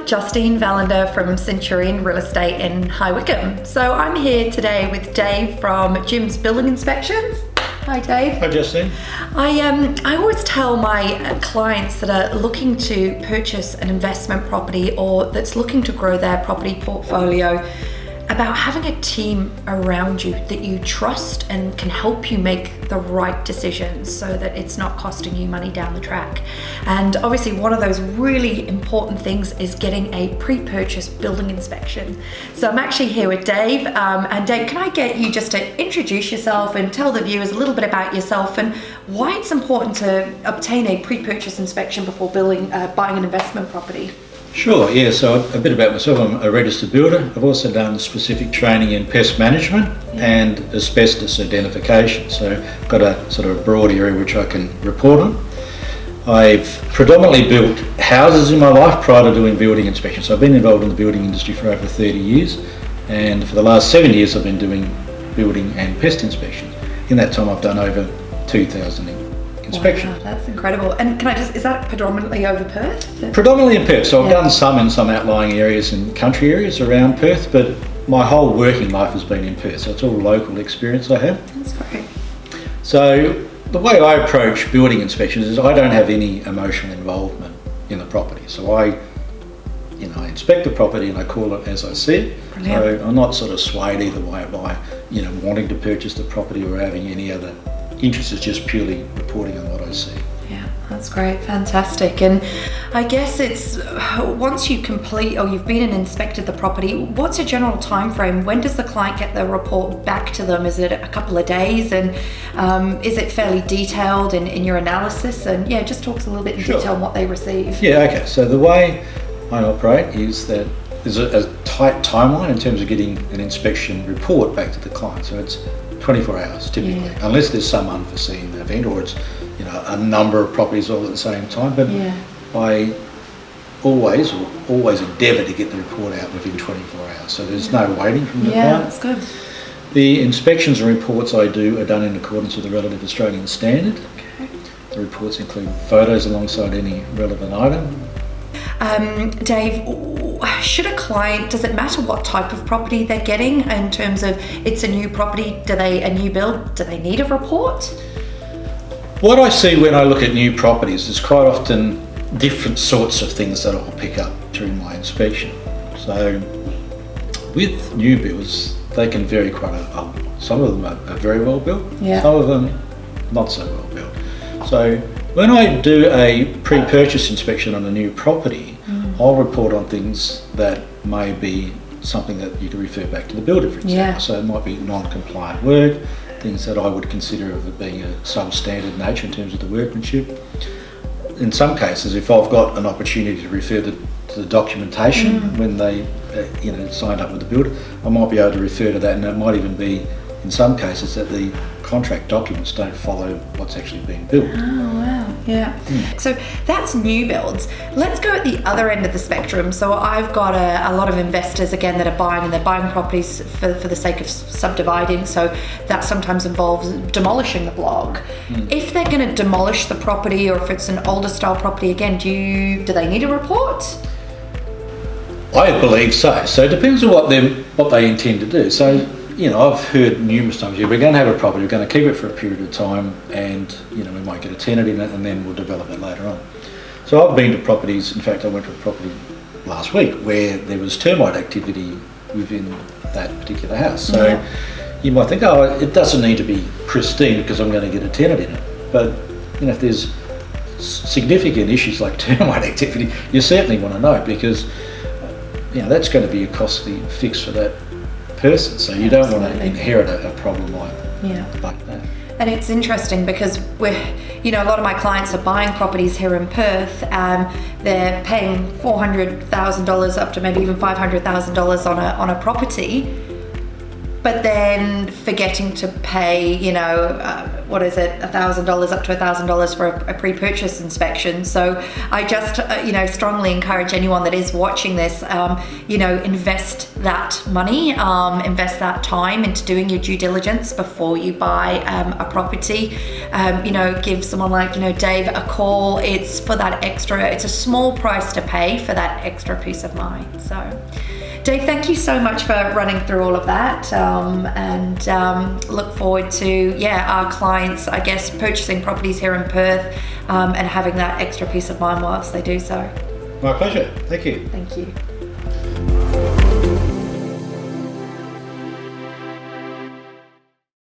Justine Valander from Centurion Real Estate in High Wycombe. So I'm here today with Dave from Jim's Building Inspections. Hi Dave. Hi Justine. I always tell my clients that are looking to purchase an investment property or that's looking to grow their property portfolio about having a team around you that you trust and can help you make the right decisions so that it's not costing you money down the track. And obviously one of those really important things is getting a pre-purchase building inspection. So I'm actually here with Dave. And Dave, can I get you just to introduce yourself and tell the viewers a little bit about yourself and why it's important to obtain a pre-purchase inspection before buying an investment property? Sure, yeah, so a bit about myself. I'm a registered builder. I've also done specific training in pest management and asbestos identification. So I've got a sort of a broad area which I can report on. I've predominantly built houses in my life prior to doing building inspections. So I've been involved in the building industry for over 30 years, and for the last 7 years I've been doing building and pest inspections. In that time I've done over 2,000 inspections. Wow, that's incredible. And is that predominantly over Perth? Predominantly in Perth. So I've done some in some outlying areas and country areas around Perth, but my whole working life has been in Perth. So it's all local experience I have. That's great. So the way I approach building inspections is I don't have any emotional involvement in the property. So I inspect the property and I call it as I see it. Brilliant. So I'm not sort of swayed either way by, wanting to purchase the property or having any other interest. Is just purely reporting on what I see. Yeah, that's great, fantastic. And I guess it's once you complete or you've been and inspected the property, what's a general time frame? When does the client get the report back to them? Is it a couple of days? And is it fairly detailed in your analysis? And just talk us a little bit in detail on what they receive. Yeah, okay. So the way I operate is that there's a tight timeline in terms of getting an inspection report back to the client. So it's 24 hours typically, unless there's some unforeseen event or it's a number of properties all at the same time. But I always endeavour to get the report out within 24 hours. So there's no waiting from the client. Yeah, that's good. The inspections and reports I do are done in accordance with the relative Australian standard. Okay. The reports include photos alongside any relevant item. Dave, does it matter what type of property they're getting in terms of it's a new property, a new build, do they need a report? What I see when I look at new properties is quite often different sorts of things that I'll pick up during my inspection. So with new builds, they can vary quite a lot. Some of them are very well built, some of them not so well built. So when I do a pre-purchase inspection on a new property, I'll report on things that may be something that you can refer back to the builder, for example. So it might be non-compliant work, things that I would consider of it being a substandard nature in terms of the workmanship. In some cases, if I've got an opportunity to refer to the documentation when they signed up with the builder, I might be able to refer to that, and it might even be in some cases that the contract documents don't follow what's actually being built. Oh wow, yeah. So that's new builds. Let's go at the other end of the spectrum. So I've got a lot of investors again that are buying, and they're buying properties for the sake of subdividing. So that sometimes involves demolishing the block. If they're going to demolish the property, or if it's an older style property, again, do they need a report? I believe so. So it depends on what they intend to do. So I've heard numerous times, we're going to have a property, we're going to keep it for a period of time, and we might get a tenant in it and then we'll develop it later on. So I've been to properties, in fact I went to a property last week where there was termite activity within that particular house. So you might think, it doesn't need to be pristine because I'm going to get a tenant in it. But if there's significant issues like termite activity, you certainly want to know, because that's going to be a costly fix for that person, so you don't want to inherit a problem like that. And it's interesting because a lot of my clients are buying properties here in Perth. They're paying $400,000 up to maybe even $500,000 on a property, but then forgetting to pay, what is it, $1,000 up to $1,000 for a pre-purchase inspection. So I just, strongly encourage anyone that is watching this, invest that money, invest that time into doing your due diligence before you buy a property. Give someone like, Dave a call. It's for that extra, it's a small price to pay for that extra peace of mind. So Dave, thank you so much for running through all of that, and look forward to, our clients, I guess, purchasing properties here in Perth, and having that extra peace of mind whilst they do so. My pleasure. Thank you. Thank you.